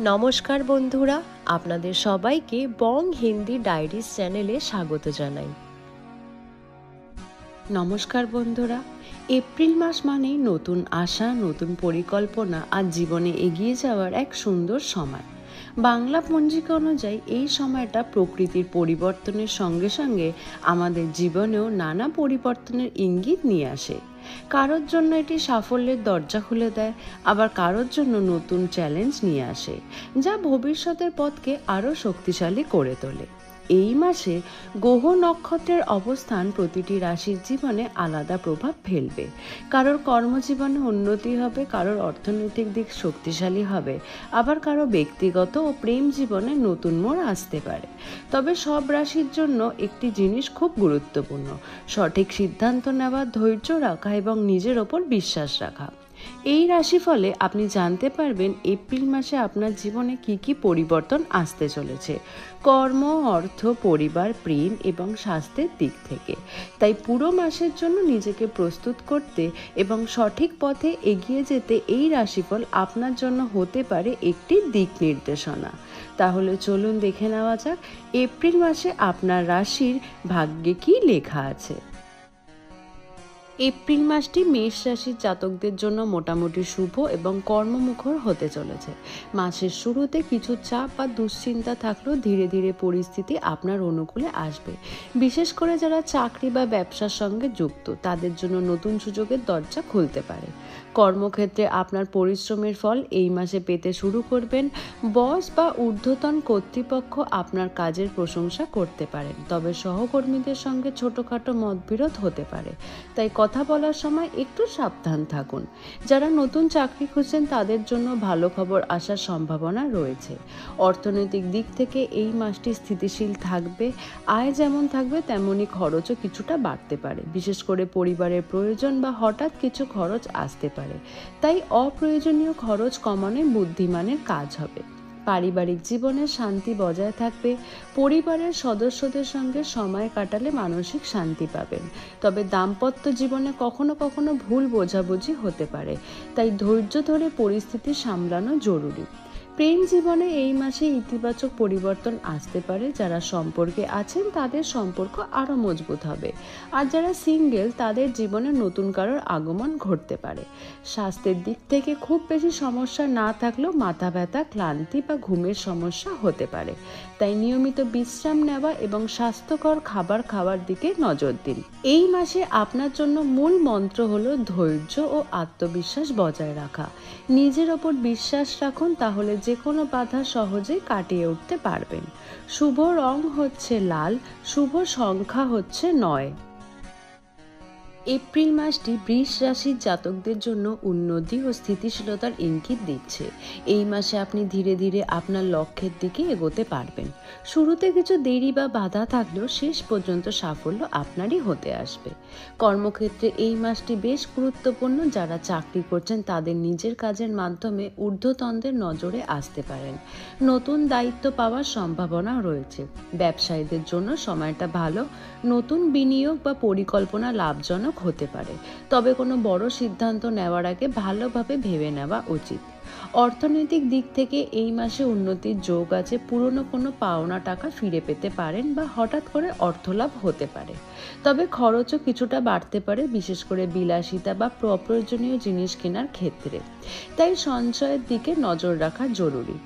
নমস্কার বন্ধুরা, আপনাদের সবাইকে বং হিন্দি ডায়েরিজ চ্যানেলে স্বাগত জানাই। নমস্কার বন্ধুরা, এপ্রিল মাস মানেই নতুন আশা, নতুন পরিকল্পনা আর জীবনে এগিয়ে যাওয়ার এক সুন্দর সময়। বাংলা পঞ্জিকা অনুযায়ী এই সময়টা প্রকৃতির পরিবর্তনের সঙ্গে সঙ্গে আমাদের জীবনেও নানা পরিবর্তনের ইঙ্গিত নিয়ে আসে। কারোর জন্য এটি সাফল্যের দরজা খুলে দেয়, আবার কারোর জন্য নতুন চ্যালেঞ্জ নিয়ে আসে, যা ভবিষ্যতের পথকে আরও শক্তিশালী করে তোলে। এই মাসে গ্রহ নক্ষত্রের অবস্থান প্রতিটি রাশির জীবনে আলাদা প্রভাব ফেলবে। কারোর কর্মজীবনে উন্নতি হবে, কারোর অর্থনৈতিক দিক শক্তিশালী হবে, আবার কারো ব্যক্তিগত ও প্রেম জীবনে নতুন মোড় আসতে পারে। তবে সব রাশির জন্য একটি জিনিস খুব গুরুত্বপূর্ণ: সঠিক সিদ্ধান্ত নেওয়া, ধৈর্য রাখা এবং নিজের ওপর বিশ্বাস রাখা। এই রাশিফলে আপনি জানতে পারবেন এপ্রিল মাসে আপনার জীবনে কি কি পরিবর্তন আসতে চলেছে, কর্ম, অর্থ, পরিবার, প্রেম এবং স্বাস্থ্যের দিক থেকে। তাই পুরো মাসের জন্য নিজেকে প্রস্তুত করতে এবং সঠিক পথে এগিয়ে যেতে এই রাশিফল আপনার জন্য হতে পারে একটি দিক নির্দেশনা। তাহলে চলুন দেখে নেওয়া যাক এপ্রিল মাসে আপনার রাশির ভাগ্যে কি লেখা আছে। এপ্রিল মাসটি মেষ রাশির জাতকদের জন্য মোটামুটি শুভ এবং কর্মমুখর হতে চলেছে। মাসের শুরুতে কিছু চাপ বা দুশ্চিন্তা থাকলেও ধীরে ধীরে পরিস্থিতি আপনার অনুকূলে আসবে। বিশেষ করে যারা চাকরি বা ব্যবসার সঙ্গে যুক্ত, তাদের জন্য নতুন সুযোগের দরজা খুলতে পারে। কর্মক্ষেত্রে আপনার পরিশ্রমের ফল এই মাসে পেতে শুরু করবেন। বস বা ঊর্ধ্বতন কর্তৃপক্ষ আপনার কাজের প্রশংসা করতে পারেন, তবে সহকর্মীদের সঙ্গে ছোটখাটো মতবিরোধ হতে পারে, তাই কথা বলার সময় একটু সাবধান থাকুন। যারা নতুন চাকরি খুঁজছেন তাদের জন্য ভালো খবর আসার সম্ভাবনা রয়েছে। অর্থনৈতিক দিক থেকে এই মাসটি স্থিতিশীল থাকবে। আয় যেমন থাকবে তেমনি খরচও কিছুটা বাড়তে পারে, বিশেষ করে পরিবারের প্রয়োজন বা হঠাৎ কিছু খরচ আসতে পারে। তাই অপ্রয়োজনীয় খরচ কমানোই বুদ্ধিমানের কাজ হবে। পারিবারিক জীবনে শান্তি বজায় থাকবে। পরিবারের সদস্যদের সঙ্গে সময় কাটালে মানসিক শান্তি পাবেন। তবে দাম্পত্য জীবনে কখনো কখনো ভুল বোঝাবুঝি হতে পারে, তাই ধৈর্য ধরে পরিস্থিতি সামলানো জরুরি। প্রেম জীবনে এই মাসে ইতিবাচক পরিবর্তন আসতে পারে। যারা সম্পর্কে আছেন তাদের সম্পর্ক আরও মজবুত হবে, আর যারা সিঙ্গেল তাদের জীবনে নতুন কারোর আগমন ঘটতে পারে। স্বাস্থ্যের দিক থেকে খুব বেশি সমস্যা না থাকলেও মাথা ব্যথা, ক্লান্তি বা ঘুমের সমস্যা হতে পারে, তাই নিয়মিত বিশ্রাম নেওয়া এবং স্বাস্থ্যকর খাবার খাওয়ার দিকে নজর দিন। এই মাসে আপনার জন্য মূল মন্ত্র হলো ধৈর্য ও আত্মবিশ্বাস বজায় রাখা। নিজের ওপর বিশ্বাস রাখুন, তাহলে যে কোনো বাধা সহজেই কাটিয়ে উঠতে পারবেন। শুভ রং হচ্ছে লাল, শুভ সংখ্যা হচ্ছে 9। এপ্রিল মাসটি বৃষ রাশির জাতকদের জন্য উন্নতি ও স্থিতিশীলতার ইঙ্গিত দিচ্ছে। এই মাসে আপনি ধীরে ধীরে আপনার লক্ষ্যের দিকে এগোতে পারবেন। শুরুতে কিছু দেরি বা বাধা থাকলেও শেষ পর্যন্ত সাফল্য আপনারই হতে আসবে। কর্মক্ষেত্রে এই মাসটি বেশ গুরুত্বপূর্ণ। যারা চাকরি করছেন তাদের নিজের কাজের মাধ্যমে ঊর্ধ্বতনদের নজরে আসতে পারেন। নতুন দায়িত্ব পাওয়ার সম্ভাবনা রয়েছে। ব্যবসায়ীদের জন্য সময়টা ভালো। নতুন বিনিয়োগ বা পরিকল্পনা লাভজনক হতে পারে, তবে কোনো বড় সিদ্ধান্ত নেওয়ার আগে ভালোভাবে ভেবে নেওয়া উচিত। অর্থনৈতিক দিক থেকে এই মাসে উন্নতির যোগ আছে। পুরনো কোনো পাওনা টাকা ফিরে পেতে পারেন বা হঠাৎ করে অর্থলাভ হতে পারে। তবে খরচও কিছুটা বাড়তে পারে, বিশেষ করে বিলাসিতা বা অপ্রয়োজনীয় জিনিস কেনার ক্ষেত্রে। তাই সঞ্চয়ের দিকে নজর রাখা জরুরি।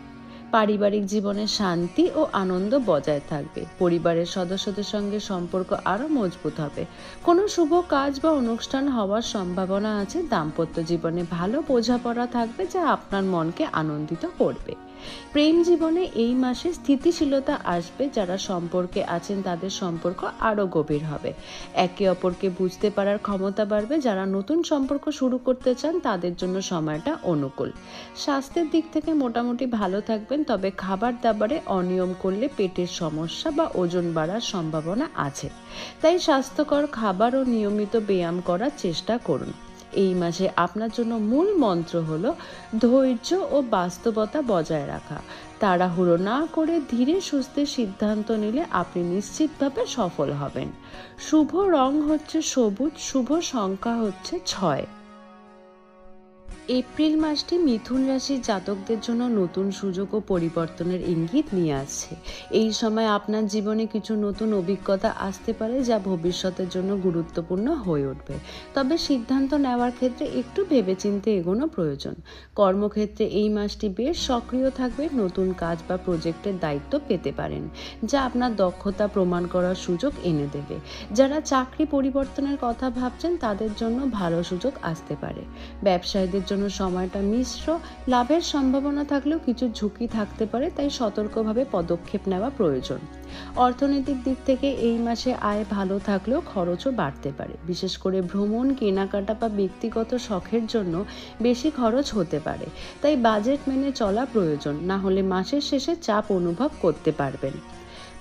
পারিবারিক জীবনে শান্তি ও আনন্দ বজায় থাকবে। পরিবারের সদস্যদের সঙ্গে সম্পর্ক আরও মজবুত হবে। কোনো শুভ কাজ বা অনুষ্ঠান হওয়ার সম্ভাবনা আছে। দাম্পত্য জীবনে ভালো বোঝাপড়া থাকবে, যা আপনার মনকে আনন্দিত করবে। প্রেম জীবনে এই মাসে স্থিতিশীলতা আসবে। যারা সম্পর্কে আছেন তাদের সম্পর্ক আরও গভীর হবে। একে অপরকে বুঝতে পারার ক্ষমতা বাড়বে। যারা নতুন সম্পর্ক শুরু করতে চান তাদের জন্য সময়টা অনুকূল। স্বাস্থ্যের দিক থেকে মোটামুটি ভালো থাকবেন, তবে খাবার দাবারে অনিয়ম করলে পেটের সমস্যা বা ওজন বাড়ার সম্ভাবনা আছে। তাই স্বাস্থ্যকর খাবার ও নিয়মিত ব্যায়াম করার চেষ্টা করুন। এই মাসে আপনার জন্য মূল মন্ত্র হলো ধৈর্য ও বাস্তবতা বজায় রাখা। তাড়াহুড়ো না করে ধীরে সুস্থে সিদ্ধান্ত নিলে আপনি নিশ্চিতভাবে সফল হবেন। শুভ রং হচ্ছে সবুজ, শুভ সংখ্যা হচ্ছে 6। এপ্রিল মাসটি মিথুন রাশির জাতকদের জন্য নতুন সুযোগ ও পরিবর্তনের ইঙ্গিত নিয়ে আসছে। এই সময় আপনার জীবনে কিছু নতুন অভিজ্ঞতা আসতে পারে যা ভবিষ্যতের জন্য গুরুত্বপূর্ণ হয়ে উঠবে। তবে সিদ্ধান্ত নেওয়ার ক্ষেত্রে একটু ভেবেচিন্তে এগোনো প্রয়োজন। কর্মক্ষেত্রে এই মাসটি বেশ সক্রিয় থাকবে, নতুন কাজ বা প্রজেক্টের দায়িত্ব পেতে পারেন যা আপনার দক্ষতা প্রমাণ করার সুযোগ এনে দেবে। যারা চাকরি পরিবর্তনের কথা ভাবছেন তাদের জন্য ভালো সুযোগ আসতে পারে। ব্যবসায়ীদের জন্য সময়টা মিশ্র, লাভের সম্ভাবনা থাকলেও কিছু ঝুঁকি থাকতে পারে, তাই সতর্কভাবে পদক্ষেপ নেওয়া প্রয়োজন। অর্থনৈতিক দিক থেকে এই মাসে আয় ভালো থাকলেও খরচও বাড়তে পারে, বিশেষ করে ভ্রমণ, কেনাকাটা বা ব্যক্তিগত শখের জন্য বেশি খরচ হতে পারে। তাই বাজেট মেনে চলা প্রয়োজন, না হলে মাসের শেষে চাপ অনুভব করতে পারবেন।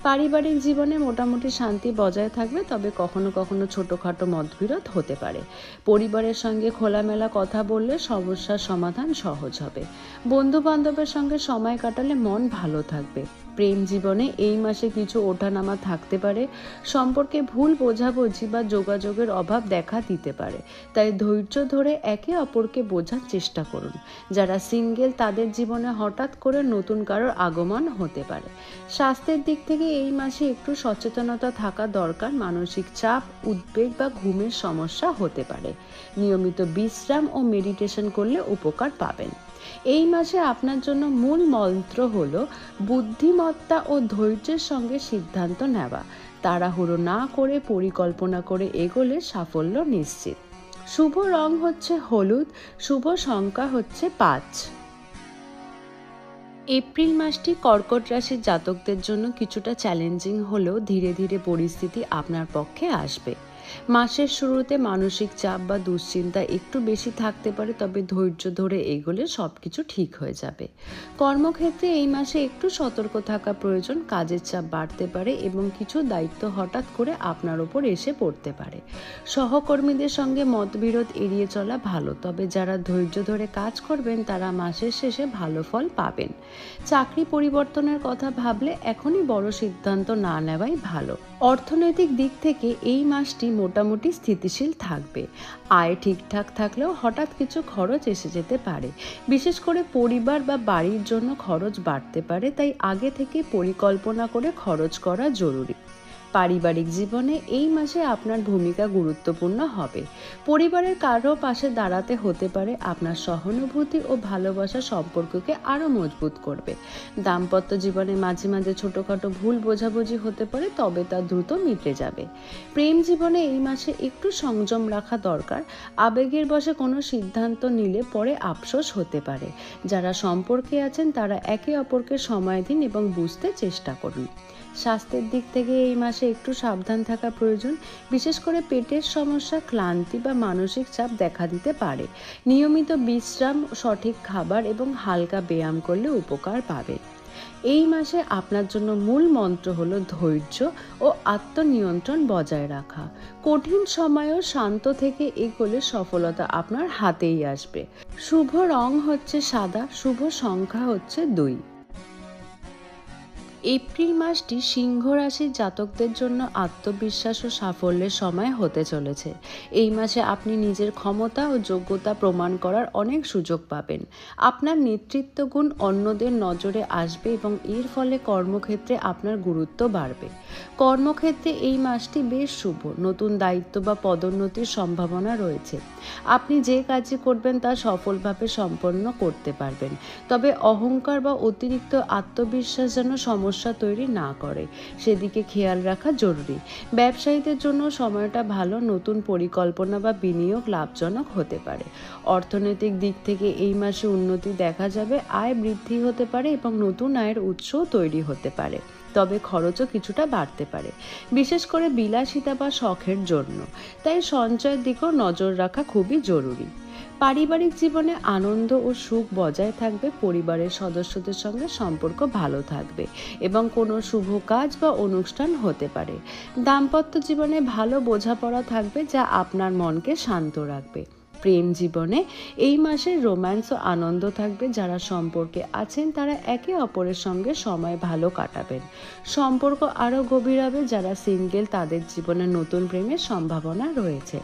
পারিবারিক জীবনে মোটামুটি শান্তি বজায় থাকবে, তবে কখনো কখনো ছোটোখাটো মতবিরোধ হতে পারে। পরিবারের সঙ্গে খোলামেলা কথা বললে সমস্যার সমাধান সহজ হবে। বন্ধু বান্ধবের সঙ্গে সময় কাটালে মন ভালো থাকবে। প্রেম জীবনে এই মাসে কিছু ওঠানামা থাকতে পারে, সম্পর্কে ভুল বোঝাবুঝি বা যোগাযোগের অভাব দেখা দিতে পারে। তাই ধৈর্য ধরে একে অপরকে বোঝার চেষ্টা করুন। যারা সিঙ্গেল তাদের জীবনে হঠাৎ করে নতুন কারোর আগমন হতে পারে। স্বাস্থ্যের দিক থেকে এই মাসে একটু সচেতনতা থাকা দরকার, মানসিক চাপ, উদ্বেগ বা ঘুমের সমস্যা হতে পারে। নিয়মিত বিশ্রাম ও মেডিটেশন করলে উপকার পাবেন। এই মাসে আপনার জন্য মূল মন্ত্র হলো বুদ্ধিমত্তা ও ধৈর্যের সঙ্গে সিদ্ধান্ত নেওয়া। তাড়াহুড়ো না করে পরিকল্পনা করে এগোলে সাফল্য নিশ্চিত। শুভ রং হচ্ছে হলুদ, শুভ সংখ্যা হচ্ছে 5। এপ্রিল মাসটি কর্কট রাশির জাতকদের জন্য কিছুটা চ্যালেঞ্জিং হলেও ধীরে ধীরে পরিস্থিতি আপনার পক্ষে আসবে। মাসের শুরুতে মানসিক চাপ বা দুশ্চিন্তা একটু বেশি থাকতে পারে, তবে ধৈর্য ধরে এগোলে সবকিছু ঠিক হয়ে যাবে। কর্মক্ষেত্রে এই মাসে একটু সতর্ক থাকা প্রয়োজন, কাজের চাপ বাড়তে পারে এবং কিছু দায়িত্ব হঠাৎ করে আপনার ওপর এসে পড়তে পারে। সহকর্মীদের সঙ্গে মতবিরোধ এড়িয়ে চলা ভালো, তবে যারা ধৈর্য ধরে কাজ করবেন তারা মাসের শেষে ভালো ফল পাবেন। চাকরি পরিবর্তনের কথা ভাবলে এখনই বড় সিদ্ধান্ত না নেওয়াই ভালো। অর্থনৈতিক দিক থেকে এই মাসটি মোটামুটি স্থিতিশীল থাকবে। আয় ঠিকঠাক থাকলেও হঠাৎ কিছু খরচ এসে যেতে পারে, বিশেষ করে পরিবার বা বাড়ির জন্য খরচ বাড়তে পারে, তাই আগে থেকে পরিকল্পনা করে খরচ করা জরুরি। পারিবারিক জীবনে এই মাসে আপনার ভূমিকা গুরুত্বপূর্ণ হবে। পরিবারের কারো পাশে দাঁড়াতে হতে পারে, আপনার সহানুভূতি ও ভালোবাসা সম্পর্ককে আরও মজবুত করবে। দাম্পত্য জীবনে মাঝে মাঝে ছোটোখাটো ভুল বোঝাবুঝি হতে পারে, তবে তা দ্রুত মিটে যাবে। প্রেম জীবনে এই মাসে একটু সংযম রাখা দরকার, আবেগের বশে কোনো সিদ্ধান্ত নিলে পরে আফসোস হতে পারে। যারা সম্পর্কে আছেন তারা একে অপরকে সময় দিন এবং বুঝতে চেষ্টা করুন। স্বাস্থ্যের দিক থেকে এই মাসে একটু সাবধান থাকা প্রয়োজন, বিশেষ করে পেটের সমস্যা, ক্লান্তি বা মানসিক চাপ দেখা দিতে পারে। নিয়মিত বিশ্রাম, সঠিক খাবার এবং হালকা ব্যায়াম করলে উপকার পাবে। এই মাসে আপনার জন্য মূল মন্ত্র হলো ধৈর্য ও আত্মনিয়ন্ত্রণ বজায় রাখা। কঠিন সময়েও শান্ত থেকে এগোলে সফলতা আপনার হাতেই আসবে। শুভ রং হচ্ছে সাদা, শুভ সংখ্যা হচ্ছে 2। এপ্রিল মাসটি সিংহ রাশির জাতকদের জন্য আত্মবিশ্বাস ও সাফল্যের সময় হতে চলেছে। এই মাসে আপনি নিজের ক্ষমতা ও যোগ্যতা প্রমাণ করার অনেক সুযোগ পাবেন। আপনার নেতৃত্ব গুণ অন্যদের নজরে আসবে এবং এর ফলে কর্মক্ষেত্রে আপনার গুরুত্ব বাড়বে। কর্মক্ষেত্রে এই মাসটি বেশ শুভ, নতুন দায়িত্ব বা পদোন্নতির সম্ভাবনা রয়েছে। আপনি যে কাজই করবেন তা সফলভাবে সম্পন্ন করতে পারবেন, তবে অহংকার বা অতিরিক্ত আত্মবিশ্বাস যেন সমস্যা তৈরি না করে সেদিকে খেয়াল রাখা জরুরি। ব্যবসায়ীদের জন্য সময়টা ভালো, নতুন পরিকল্পনা বা বিনিয়োগ লাভজনক হতে পারে। অর্থনৈতিক দিক থেকে এই মাসে উন্নতি দেখা যাবে, আয় বৃদ্ধি হতে পারে এবং নতুন আয়ের উৎসও তৈরি হতে পারে, তবে খরচও কিছুটা বাড়তে পারে, বিশেষ করে বিলাসিতা বা শখের জন্য। তাই সঞ্চয়ের দিকেও নজর রাখা খুবই জরুরি। পারিবারিক জীবনে আনন্দ ও সুখ বজায় থাকবে, পরিবারের সদস্যদের সঙ্গে সম্পর্ক ভালো থাকবে এবং কোনো শুভ কাজ বা অনুষ্ঠান হতে পারে। দাম্পত্য জীবনে ভালো বোঝাপড়া থাকবে যা আপনার মনকে শান্ত রাখবে। প্রেম জীবনে এই মাসে রোম্যান্স ও আনন্দ থাকবে। যারা সম্পর্কে আছেন তারা একে অপরের সঙ্গে সময় ভালো কাটাবেন, সম্পর্ক আরও গভীর হবে। যারা সিঙ্গেল তাদের জীবনে নতুন প্রেমের সম্ভাবনা রয়েছে।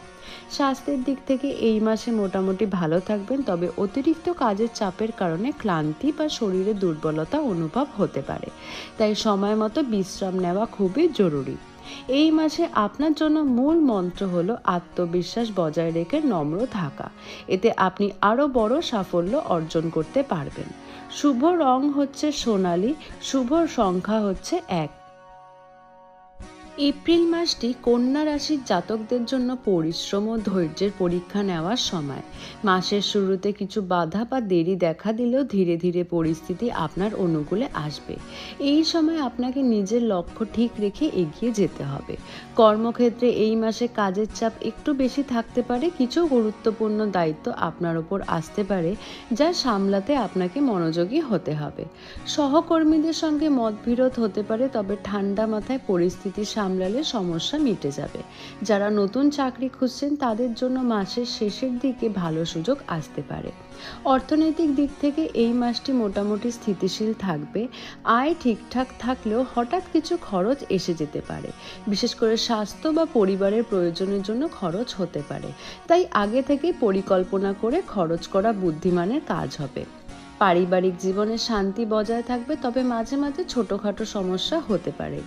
স্বাস্থ্যের দিক থেকে এই মাসে মোটামুটি ভালো থাকবেন, তবে অতিরিক্ত কাজের চাপের কারণে ক্লান্তি বা শরীরে দুর্বলতা অনুভব হতে পারে, তাই সময় মতো বিশ্রাম নেওয়া খুবই জরুরি। এই মাসে আপনার জন্য মূল মন্ত্র হলো আত্মবিশ্বাস বজায় রেখে নম্র থাকা। এতে আপনি আরও বড় সাফল্য অর্জন করতে পারবেন। শুভ রং হচ্ছে সোনালী, শুভ সংখ্যা হচ্ছে 1। এপ্রিল মাসটি কন্যা রাশির জাতকদের জন্য পরিশ্রম ও ধৈর্যের পরীক্ষা নেওয়ার সময়। মাসের শুরুতে কিছু বাধা বা দেরি দেখা দিলেও ধীরে ধীরে পরিস্থিতি আপনার অনুকূলে আসবে। এই সময় আপনাকে নিজের লক্ষ্য ঠিক রেখে এগিয়ে যেতে হবে। কর্মক্ষেত্রে এই মাসে কাজের চাপ একটু বেশি থাকতে পারে, কিছু গুরুত্বপূর্ণ দায়িত্ব আপনার ওপর আসতে পারে যা সামলাতে আপনাকে মনোযোগী হতে হবে। সহকর্মীদের সঙ্গে মতবিরোধ হতে পারে, তবে ঠান্ডা মাথায় পরিস্থিতি সামলালে সমস্যা মিটে যাবে। যারা নতুন চাকরি খুঁজছেন তাদের জন্য মাসের শেষের দিকে ভালো সুযোগ আসতে পারে। অর্থনৈতিক দিক থেকে এই মাসটি মোটামুটি স্থিতিশীল থাকবে। আয় ঠিকঠাক থাকলেও হঠাৎ কিছু খরচ এসে যেতে পারে, বিশেষ করে স্বাস্থ্য বা পরিবারের প্রয়োজনের জন্য খরচ হতে পারে। তাই আগে থেকেই পরিকল্পনা করে খরচ করা বুদ্ধিমানের কাজ হবে। পারিবারিক জীবনে শান্তি বজায় থাকবে, তবে মাঝে মাঝে ছোটখাটো সমস্যা হতে পারে।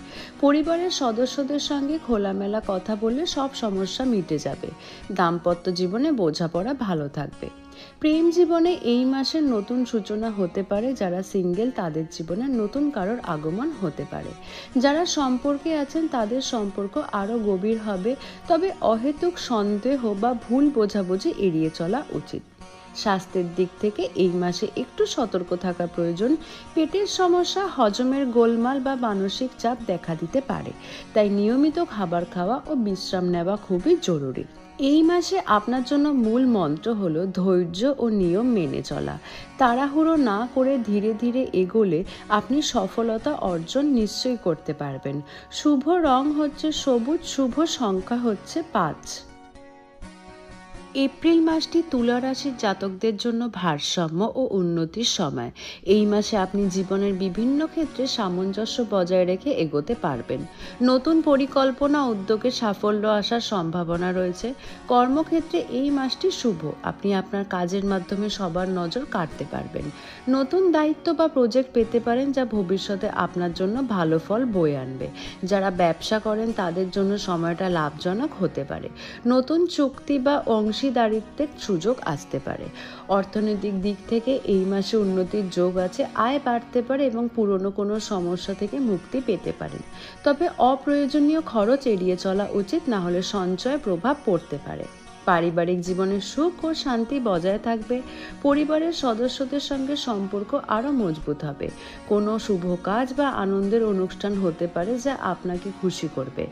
পরিবারের সদস্যদের সঙ্গে খোলামেলা কথা বললে সব সমস্যা মিটে যাবে। দাম্পত্য জীবনে বোঝাপড়া ভালো থাকবে। প্রেম জীবনে এই মাসের নতুন সূচনা হতে পারে। যারা সিঙ্গেল তাদের জীবনে নতুন কারোর আগমন হতে পারে। যারা সম্পর্কে আছেন তাদের সম্পর্ক আরও গভীর হবে, তবে অহেতুক সন্দেহ বা ভুল বোঝাবুঝি এড়িয়ে চলা উচিত। স্বাস্থ্যের দিক থেকে এই মাসে একটু সতর্ক থাকা প্রয়োজন। পেটের সমস্যা, হজমের গোলমাল বা মানসিক চাপ দেখা দিতে পারে, তাই নিয়মিত খাবার খাওয়া ও বিশ্রাম নেওয়া খুবই জরুরি। এই মাসে আপনার জন্য মূল মন্ত্র হলো ধৈর্য ও নিয়ম মেনে চলা। তাড়াহুড়ো না করে ধীরে ধীরে এগোলে আপনি সফলতা অর্জন নিশ্চয়ই করতে পারবেন। শুভ রং হচ্ছে সবুজ, শুভ সংখ্যা হচ্ছে 5। এপ্রিল মাসটি তুলা রাশির জাতকদের জন্য ভারসাম্য ও উন্নতির সময়। এই মাসে আপনি জীবনের বিভিন্ন ক্ষেত্রে সামঞ্জস্য বজায় রেখে এগোতে পারবেন। নতুন পরিকল্পনা উদ্যোগে সাফল্য আসার সম্ভাবনা রয়েছে। কর্মক্ষেত্রে এই মাসটি শুভ, আপনি আপনার কাজের মাধ্যমে সবার নজর কাটতে পারবেন। নতুন দায়িত্ব বা প্রজেক্ট পেতে পারেন যা ভবিষ্যতে আপনার জন্য ভালো ফল বয়ে আনবে। যারা ব্যবসা করেন তাদের জন্য সময়টা লাভজনক হতে পারে। নতুন চুক্তি বা অংশীদারিত্বের সুযোগ আসতে পারে। অর্থনৈতিক দিক থেকে এই মাসে উন্নতির যোগ আছে। আয় বাড়তে পারে এবং পুরনো কোনো সমস্যা থেকে মুক্তি পেতে পারেন। তবে অপ্রয়োজনীয় খরচ এড়িয়ে চলা উচিত, না হলে সঞ্চয়ে প্রভাব পড়তে পারে। পারিবারিক জীবনে সুখ ও শান্তি বজায় থাকবে। পরিবারের সদস্যদের সঙ্গে সম্পর্ক আরও মজবুত হবে। কোনো শুভ কাজ বা আনন্দের অনুষ্ঠান হতে পারে যা আপনাকে খুশি করবে।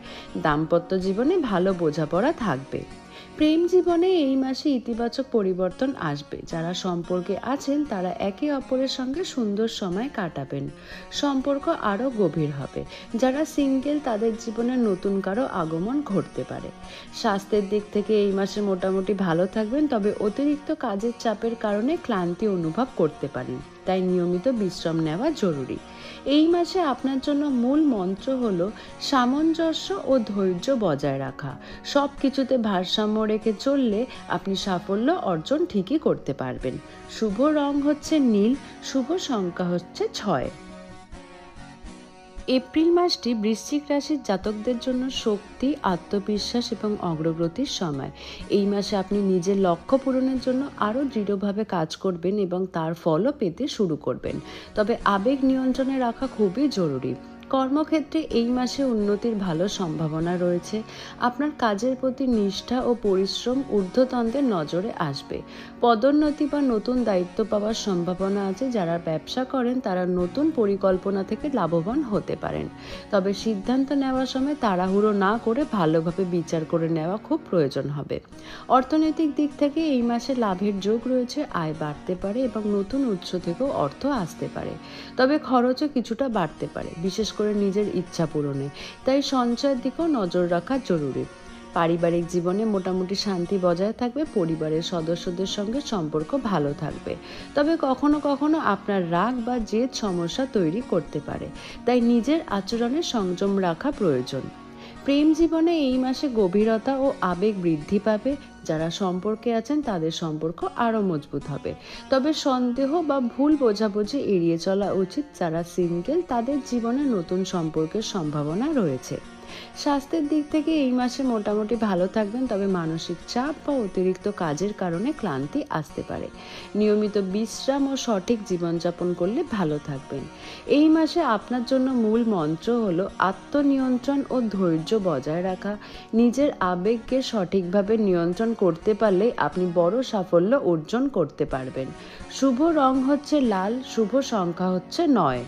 দাম্পত্য জীবনে ভালো বোঝাপড়া থাকবে। প্রেম জীবনে এই মাসে ইতিবাচক পরিবর্তন আসবে। যারা সম্পর্কে আছেন তারা একে অপরের সঙ্গে সুন্দর সময় কাটাবেন। সম্পর্ক আরও গভীর হবে। যারা সিঙ্গেল তাদের জীবনে নতুন কারো আগমন ঘটতে পারে। স্বাস্থ্যের দিক থেকে এই মাসে মোটামুটি ভালো থাকবেন, তবে অতিরিক্ত কাজের চাপের কারণে ক্লান্তি অনুভব করতে পারেন, তাই নিয়মিত বিশ্রাম নেওয়া জরুরি। এই মাসে আপনার জন্য মূল মন্ত্র হলো সামঞ্জস্য ও ধৈর্য বজায় রাখা। সব কিছুতে ভারসাম্য রেখে চললে আপনি সাফল্য অর্জন ঠিকই করতে পারবেন। শুভ রং হচ্ছে নীল, শুভ সংখ্যা হচ্ছে 6। এপ্রিল মাসটি বৃশ্চিক রাশির জাতকদের জন্য শক্তি, আত্মবিশ্বাস এবং অগ্রগতির সময়। এই মাসে আপনি নিজের লক্ষ্য পূরণের জন্য আরও দৃঢ়ভাবে কাজ করবেন এবং তার ফলও পেতে শুরু করবেন। তবে আবেগ নিয়ন্ত্রণে রাখা খুবই জরুরি। কর্মক্ষেত্রে এই মাসে উন্নতির ভালো সম্ভাবনা রয়েছে। আপনার কাজের প্রতি নিষ্ঠা ও পরিশ্রম ঊর্ধ্বতনদের নজরে আসবে। পদোন্নতি বা নতুন দায়িত্ব পাওয়ার সম্ভাবনা আছে। যারা ব্যবসা করেন তারা নতুন পরিকল্পনা থেকে লাভবান হতে পারেন। তবে সিদ্ধান্ত নেওয়ার সময় তাড়াহুড়ো না করে ভালোভাবে বিচার করে নেওয়া খুব প্রয়োজন হবে। অর্থনৈতিক দিক থেকে এই মাসে লাভের যোগ রয়েছে। আয় বাড়তে পারে এবং নতুন উৎস থেকেও অর্থ আসতে পারে। তবে খরচও কিছুটা বাড়তে পারে, বিশেষ করে নিজের ইচ্ছা পূরণে। তাই সঞ্চয়ের দিকেও নজর রাখা জরুরি। পারিবারিক জীবনে মোটামুটি শান্তি বজায় থাকবে, পরিবারের সদস্যদের সঙ্গে সম্পর্ক ভালো থাকবে। তবে কখনো কখনো আপনার রাগ বা জেদ সমস্যা তৈরি করতে পারে, তাই নিজের আচরণে সংযম রাখা প্রয়োজন। প্রেম জীবনে এই মাসে গভীরতা ও আবেগ বৃদ্ধি পাবে। যারা সম্পর্কে আছেন তাদের সম্পর্ক আরও মজবুত হবে। তবে সন্দেহ বা ভুল বোঝাবুঝি এড়িয়ে চলা উচিত। যারা সিঙ্গেল তাদের জীবনে নতুন সম্পর্কের সম্ভাবনা রয়েছে। স্বাস্থ্যের দিক থেকে এই মাসে মোটামুটি ভালো থাকবেন, তবে মানসিক চাপ বা অতিরিক্ত কাজের কারণে ক্লান্তি আসতে পারে। নিয়মিত বিশ্রাম ও সঠিক জীবনযাপন করলে ভালো থাকবেন। এই মাসে আপনার জন্য মূল মন্ত্র হলো আত্মনিয়ন্ত্রণ ও ধৈর্য বজায় রাখা। নিজের আবেগকে সঠিকভাবে নিয়ন্ত্রণ করতে পারলে আপনি বড় সাফল্য অর্জন করতে পারবেন। শুভ রং হচ্ছে লাল, শুভ সংখ্যা হচ্ছে 9।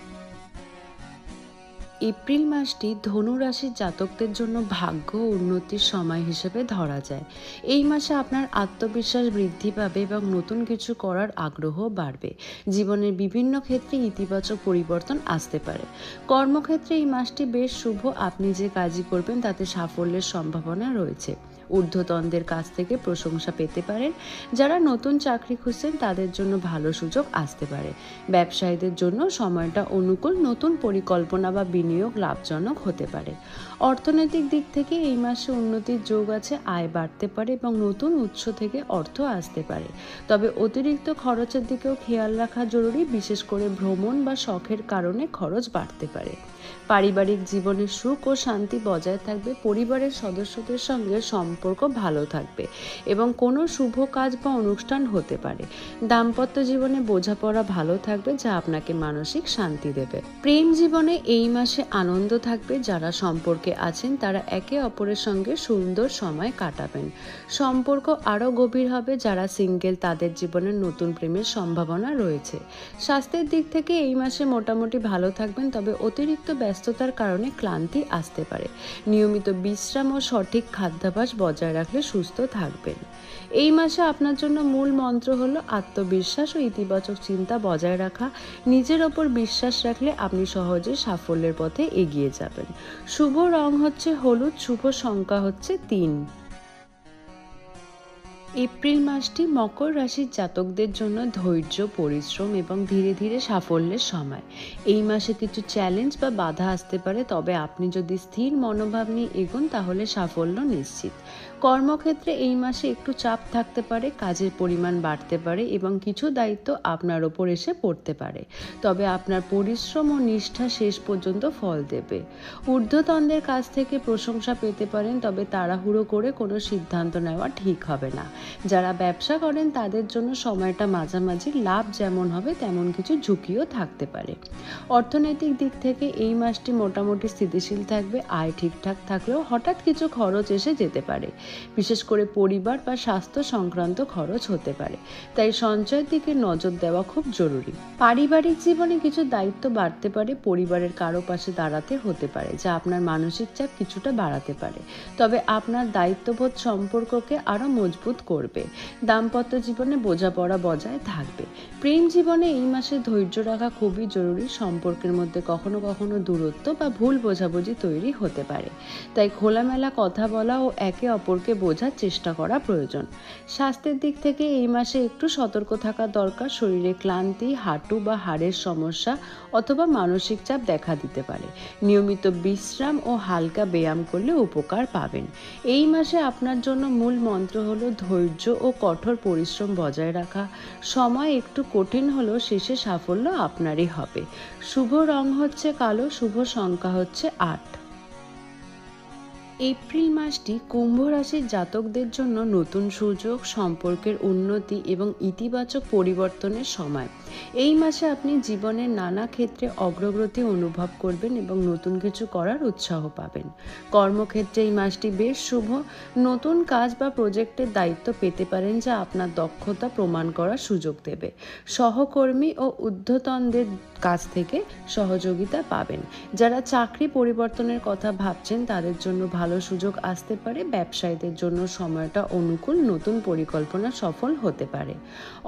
এপ্রিল মাসটি ধনু রাশির জাতকদের জন্য ভাগ্য ও উন্নতির সময় হিসেবে ধরা যায়। এই মাসে আপনার আত্মবিশ্বাস বৃদ্ধি পাবে এবং নতুন কিছু করার আগ্রহ বাড়বে। জীবনের বিভিন্ন ক্ষেত্রে ইতিবাচক পরিবর্তন আসতে পারে। কর্মক্ষেত্রে এই মাসটি বেশ শুভ। আপনি যে কাজই করবেন তাতে সাফল্যের সম্ভাবনা রয়েছে। ঊর্ধ্বতনদের কাছ থেকে প্রশংসা পেতে পারেন। যারা নতুন চাকরি খুঁজছেন তাদের জন্য ভালো সুযোগ আসতে পারে। ব্যবসায়ীদের জন্য সময়টা অনুকূল, নতুন পরিকল্পনা বা বিনিয়োগ লাভজনক হতে পারে। অর্থনৈতিক দিক থেকে এই মাসে উন্নতির যোগ আছে, আয় বাড়তে পারে এবং নতুন উৎস থেকে অর্থ আসতে পারে। তবে অতিরিক্ত খরচের দিকেও খেয়াল রাখা জরুরি, বিশেষ করে ভ্রমণ বা শখের কারণে খরচ বাড়তে পারে। পারিবারিক জীবনে সুখ ও শান্তি বজায় থাকবে। পরিবারের সদস্যদের সঙ্গে সম্পর্ক ভালো থাকবে এবং কোনো শুভ কাজ বা অনুষ্ঠান হতে পারে। দাম্পত্য জীবনে বোঝাপড়া ভালো থাকবে, যা আপনাকে মানসিক শান্তি দেবে। প্রেম জীবনে এই মাসে আনন্দ থাকবে। যারা সম্পর্কে আছেন তারা একে অপরের সঙ্গে সুন্দর সময় কাটাবেন। সম্পর্ক আরও গভীর হবে। যারা সিঙ্গেল তাদের জীবনে নতুন প্রেমের সম্ভাবনা রয়েছে। স্বাস্থ্যের দিক থেকে এই মাসে মোটামুটি ভালো থাকবেন, তবে অতিরিক্ত ব্যস্ততার কারণে ক্লান্তি আসতে পারে। নিয়মিত বিশ্রাম ও সঠিক খাদ্যাভ্যাস বজায় রাখলে সুস্থ থাকবেন। এই মাসে আপনার জন্য মূল মন্ত্র হলো আত্মবিশ্বাস ও ইতিবাচক চিন্তা বজায় রাখা। নিজের ওপর বিশ্বাস রাখলে আপনি সহজে সাফল্যের পথে এগিয়ে যাবেন। শুভ রং হচ্ছে হলুদ, শুভ সংখ্যা হচ্ছে 3। এপ্রিল মাসটি মকর রাশির জাতকদের জন্য ধৈর্য, পরিশ্রম এবং ধীরে ধীরে সাফল্যের সময়। এই মাসে কিছু চ্যালেঞ্জ বা বাধা আসতে পারে, তবে আপনি যদি স্থির মনোভাব নিয়ে এগোন তাহলে সাফল্য নিশ্চিত। কর্মক্ষেত্রে এই মাসে একটু চাপ থাকতে পারে, কাজের পরিমাণ বাড়তে পারে এবং কিছু দায়িত্ব আপনার ওপর এসে পড়তে পারে। তবে আপনার পরিশ্রম ও নিষ্ঠা শেষ পর্যন্ত ফল দেবে। ঊর্ধ্বতনদের কাছ থেকে প্রশংসা পেতে পারেন, তবে তাড়াহুড়ো করে কোনো সিদ্ধান্ত নেওয়া ঠিক হবে না। যারা ব্যবসা করেন তাদের জন্য সময়টা মাঝামাঝি, লাভ যেমন হবে তেমন কিছু ঝুঁকিও থাকতে পারে। অর্থনৈতিক দিক থেকে এই মাসটি মোটামুটি স্থিতিশীল থাকবে। আয় ঠিকঠাক থাকলেও হঠাৎ কিছু খরচ এসে যেতে পারে, বিশেষ করে পরিবার বা স্বাস্থ্য সংক্রান্ত খরচ হতে পারে। তাই সঞ্চয়ের দিকে নজর দেওয়া খুব জরুরি। পারিবারিক জীবনে কিছু দায়িত্ব বাড়তে পারে, পরিবারের কারো পাশে দাঁড়াতে হতে পারে, যা আপনার মানসিক চাপ কিছুটা বাড়াতে পারে। তবে আপনার দায়িত্ববোধ সম্পর্ককে আরও মজবুত করবে। দাম্পত্য জীবনে বোঝাপড়া বজায় থাকবে। প্রেম জীবনে এই মাসে ধৈর্য রাখা খুবই জরুরি। সম্পর্কের মধ্যে কখনো কখনো দূরত্ব বা ভুল বোঝাবুঝি তৈরি হতে পারে, তাই খোলামেলা কথা বলা ও একে অপরকে বোঝার চেষ্টা করা প্রয়োজন। স্বাস্থ্যের দিক থেকে এই মাসে একটু সতর্ক থাকা দরকার। শরীরে ক্লান্তি, হাঁটু বা হাড়ের সমস্যা অথবা মানসিক চাপ দেখা দিতে পারে। নিয়মিত বিশ্রাম ও হালকা ব্যায়াম করলে উপকার পাবেন। এই মাসে আপনার জন্য মূল মন্ত্র হলো ধৈর্য ও কঠোর পরিশ্রম বজায় রাখা। সময় একটু কঠিন হলেও শেষে সাফল্য আপনারই হবে। শুভ রং হচ্ছে কালো, শুভ সংখ্যা হচ্ছে 8। এপ্রিল মাসটি কুম্ভ রাশির জাতকদের জন্য নতুন সুযোগ, সম্পর্কের উন্নতি এবং ইতিবাচক পরিবর্তনের সময়। এই মাসে আপনি জীবনের নানা ক্ষেত্রে অগ্রগতি অনুভব করবেন এবং নতুন কিছু করার উৎসাহ পাবেন। কর্মক্ষেত্রে এই মাসটি বেশ শুভ। নতুন কাজ বা প্রজেক্টের দায়িত্ব পেতে পারেন, যা আপনার দক্ষতা প্রমাণ করার সুযোগ দেবে। সহকর্মী ও ঊর্ধ্বতনদের কাছ থেকে সহযোগিতা পাবেন। যারা চাকরি পরিবর্তনের কথা ভাবছেন তাদের জন্য ভালো সুযোগ আসতে পারে। ব্যবসায়ীদের জন্য সময়টা অনুকূল, নতুন পরিকল্পনা সফল হতে পারে।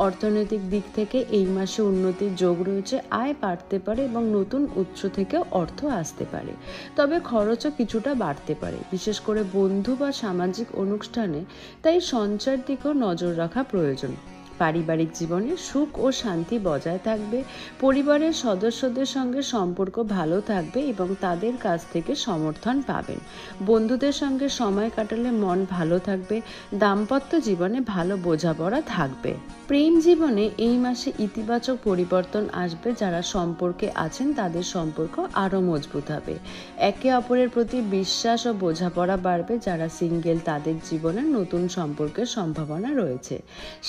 অর্থনৈতিক দিক থেকে এই মাসে উন্নতির যোগ রয়েছে, আয় বাড়তে পারে এবং নতুন উৎস থেকে অর্থ আসতে পারে। তবে খরচও কিছুটা বাড়তে পারে, বিশেষ করে বন্ধু বা সামাজিক অনুষ্ঠানে, তাই সঞ্চয়ের দিকেও নজর রাখা প্রয়োজন। পারিবারিক জীবনে সুখ ও শান্তি বজায় থাকবে, পরিবারের সদস্যদের সঙ্গে সম্পর্ক ভালো থাকবে এবং তাদের কাছ থেকে সমর্থন পাবেন। বন্ধুদের সঙ্গে সময় কাটালে মন ভালো থাকবে, দাম্পত্য জীবনে ভালো বোঝাপড়া থাকবে। প্রেম জীবনে এই মাসে ইতিবাচক পরিবর্তন আসবে, যারা সম্পর্কে আছেন তাদের সম্পর্ক আরও মজবুত হবে। একে অপরের প্রতি বিশ্বাস ও বোঝাপড়া বাড়বে, যারা সিঙ্গেল তাদের জীবনে নতুন সম্পর্কের সম্ভাবনা রয়েছে।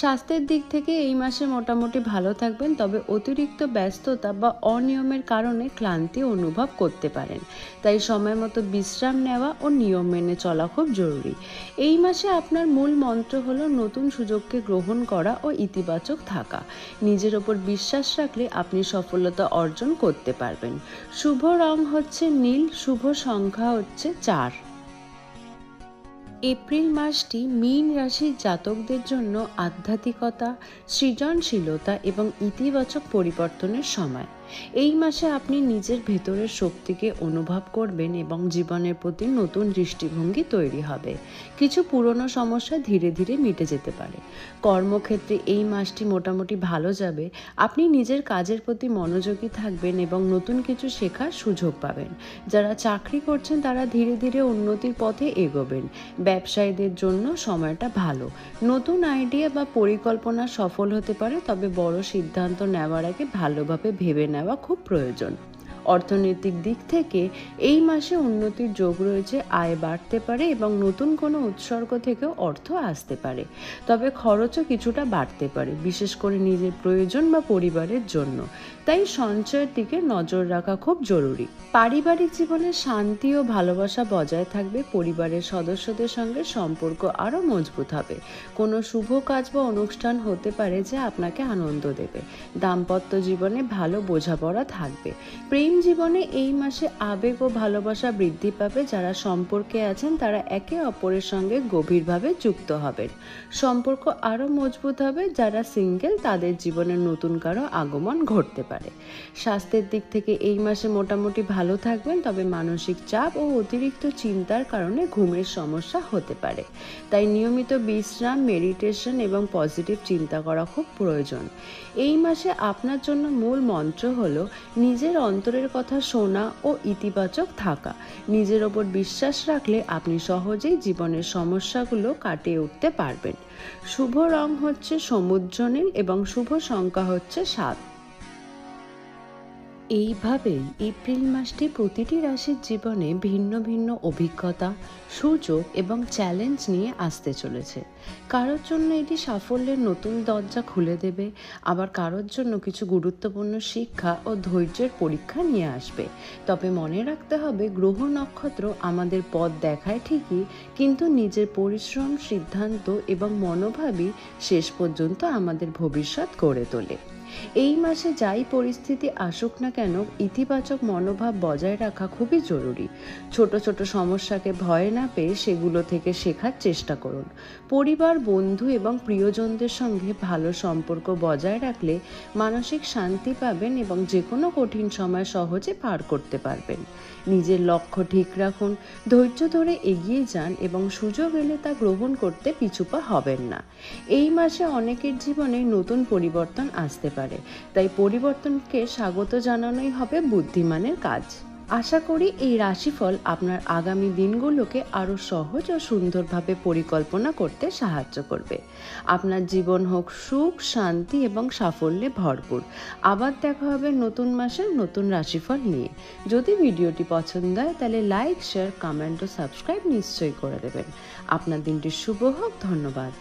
স্বাস্থ্যের দিক থেকে এই মাসে মোটামুটি ভালো থাকবেন, তবে অতিরিক্ত ব্যস্ততা বা অনিয়মের কারণে ক্লান্তি অনুভব করতে পারেন। তাই সময় মতো বিশ্রাম নেওয়া ও নিয়ম মেনে চলা খুব জরুরি। এই মাসে আপনার মূল মন্ত্র হলো নতুন সুযোগকে গ্রহণ করা ও ইতিবাচক থাকা। নিজের ওপর বিশ্বাস রাখলে আপনি সফলতা অর্জন করতে পারবেন। শুভ রং হচ্ছে নীল, শুভ সংখ্যা হচ্ছে 4। এপ্রিল মাসটি মীন রাশির জাতকদের জন্য আধ্যাত্মিকতা, সৃজনশীলতা এবং ইতিবাচক পরিবর্তনের সময়। এই মাসে আপনি নিজের ভেতরের শক্তিকে অনুভব করবেন এবং জীবনের প্রতি নতুন দৃষ্টিভঙ্গি তৈরি হবে। কিছু পুরনো সমস্যা ধীরে ধীরে মিটে যেতে পারে। কর্মক্ষেত্রে এই মাসটি মোটামুটি ভালো যাবে। আপনি নিজের কাজের প্রতি মনোযোগী থাকবেন এবং নতুন কিছু শেখার সুযোগ পাবেন। যারা চাকরি করছেন তারা ধীরে ধীরে উন্নতির পথে এগোবেন। ব্যবসায়ীদের জন্য সময়টা ভালো। নতুন আইডিয়া বা পরিকল্পনা সফল হতে পারে, তবে বড় সিদ্ধান্ত নেওয়ার আগে ভালোভাবে ভেবে নেওয়া খুব প্রয়োজন। অর্থনৈতিক দিক থেকে এই মাসে উন্নতির যোগ রয়েছে, আয় বাড়তে পারে এবং নতুন কোনো উৎসর্গ থেকেও অর্থ আসতে পারে। তবে খরচও কিছুটা বাড়তে পারে, বিশেষ করে নিজের প্রয়োজন বা পরিবারের জন্য। তাই সঞ্চয়ের দিকে নজর রাখা খুব জরুরি। পারিবারিক জীবনে শান্তি ও ভালোবাসা বজায় থাকবে, পরিবারের সদস্যদের সঙ্গে সম্পর্ক আরও মজবুত হবে। কোনো শুভ কাজ বা অনুষ্ঠান হতে পারে যা আপনাকে আনন্দ দেবে। দাম্পত্য জীবনে ভালো বোঝাপড়া থাকবে। প্রেম জীবনে এই মাসে আবেগ ও ভালোবাসা বৃদ্ধি পাবে। যারা সম্পর্কে আছেন তারা একে অপরের সঙ্গে গভীরভাবে যুক্ত হবেন। সম্পর্ক আরও মজবুত হবে। যারা সিঙ্গেল তাদের জীবনে নতুন কারো আগমন ঘটতে পারে। স্বাস্থ্যের দিক থেকে এই মাসে মোটামুটি ভালো থাকবেন, তবে মানসিক চাপ ও অতিরিক্ত চিন্তার কারণে ঘুমের সমস্যা হতে পারে। তাই নিয়মিত বিশ্রাম, মেডিটেশন এবং পজিটিভ চিন্তা করা খুব প্রয়োজন। এই মাসে আপনার জন্য মূল মন্ত্র হলো নিজের অন্তরের কথা শোনা ও ইতিবাচক থাকা। নিজের ওপর বিশ্বাস রাখলে আপনি সহজেই জীবনের সমস্যাগুলো কাটিয়ে উঠতে পারবেন। শুভ রং হচ্ছে সমুদ্র নীল এবং শুভ সংখ্যা হচ্ছে 7। এইভাবেই এপ্রিল মাসটি প্রতিটি রাশির জীবনে ভিন্ন ভিন্ন অভিজ্ঞতা, সুযোগ এবং চ্যালেঞ্জ নিয়ে আসতে চলেছে। কারোর জন্য এটি সাফল্যের নতুন দরজা খুলে দেবে, আবার কারোর জন্য কিছু গুরুত্বপূর্ণ শিক্ষা ও ধৈর্যের পরীক্ষা নিয়ে আসবে। তবে মনে রাখতে হবে, গ্রহ নক্ষত্র আমাদের পথ দেখায় ঠিকই, কিন্তু নিজের পরিশ্রম, সিদ্ধান্ত এবং মনোভাবই শেষ পর্যন্ত আমাদের ভবিষ্যৎ গড়ে তোলে। এই মাসে যাই পরিস্থিতি আসুক না কেন, ইতিবাচক মনোভাব বজায় রাখা খুবই জরুরি। ছোট ছোট সমস্যাকে ভয় না পেয়ে সেগুলো থেকে শেখার চেষ্টা করুন। পরিবার, বন্ধু এবং প্রিয়জনদের সঙ্গে ভালো সম্পর্ক বজায় রাখলে মানসিক শান্তি পাবেন এবং যে কোনো কঠিন সময় সহজে পার করতে পারবেন। নিজের লক্ষ্য ঠিক রাখুন, ধৈর্য ধরে এগিয়ে যান এবং সুযোগ এলে তা গ্রহণ করতে পিছুপা হবেন না। এই মাসে অনেকের জীবনে নতুন পরিবর্তন আসতে পারে, তাই পরিবর্তনকে স্বাগত জানানোই হবে বুদ্ধিমানের কাজ। আশা করি এই রাশিফল আপনার আগামী দিনগুলোকে আরও সহজ ও সুন্দরভাবে পরিকল্পনা করতে সাহায্য করবে। আপনার জীবন হোক সুখ, শান্তি এবং সাফল্যে ভরপুর। আবার দেখা হবে নতুন মাসের নতুন রাশিফল নিয়ে। যদি ভিডিওটি পছন্দ হয় তাহলে লাইক, শেয়ার, কমেন্ট ও সাবস্ক্রাইব নিশ্চয়ই করে দেবেন। আপনার দিনটি শুভ হোক। ধন্যবাদ।